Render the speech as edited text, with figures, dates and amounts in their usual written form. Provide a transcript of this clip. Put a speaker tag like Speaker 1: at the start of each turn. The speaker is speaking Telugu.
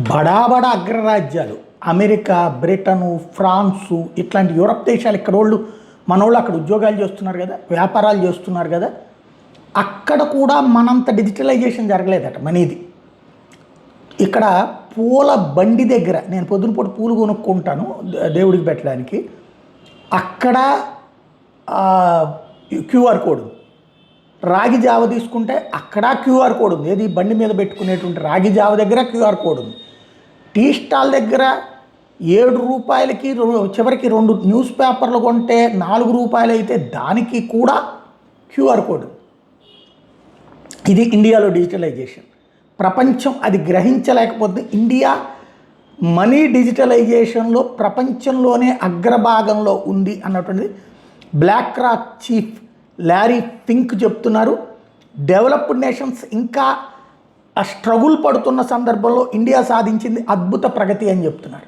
Speaker 1: బడా బడా అగ్రరాజ్యాలు అమెరికా, బ్రిటను, ఫ్రాన్సు ఇట్లాంటి యూరప్ దేశాలు ఇక్కడ వాళ్ళు మనోళ్ళు అక్కడ ఉద్యోగాలు చేస్తున్నారు కదా, వ్యాపారాలు చేస్తున్నారు కదా. అక్కడ కూడా మనంత డిజిటలైజేషన్ జరగలేదట మనీది. ఇక్కడ పూల బండి దగ్గర నేను పొద్దునపూట పూలు కొనుక్కుంటాను దేవుడికి పెట్టడానికి. అక్కడ క్యూఆర్ కోడ్ ఉంది. రాగి జావ తీసుకుంటే అక్కడ క్యూఆర్ కోడ్ ఉంది. ఏది బండి మీద పెట్టుకునేటువంటి రాగి జావ దగ్గర క్యూఆర్ కోడ్ ఉంది. టీ స్టాల్ దగ్గర 7 రూపాయలకి చివరికి 2 న్యూస్ పేపర్లు కొంటే 4 రూపాయలు అయితే దానికి కూడా క్యూఆర్ కోడ్. ఇది ఇండియాలో డిజిటలైజేషన్. ప్రపంచం అది గ్రహించలేకపోతే ఇండియా మనీ డిజిటలైజేషన్లో ప్రపంచంలోనే అగ్రభాగంలో ఉంది అన్నటువంటిది బ్లాక్ రాక్ చీఫ్ లారీ ఫింక్ చెప్తున్నారు. డెవలప్డ్ నేషన్స్ ఇంకా స్ట్రగుల్ పడుతున్న సందర్భంలో ఇండియా సాధించింది అద్భుత ప్రగతి అని చెప్తున్నారు.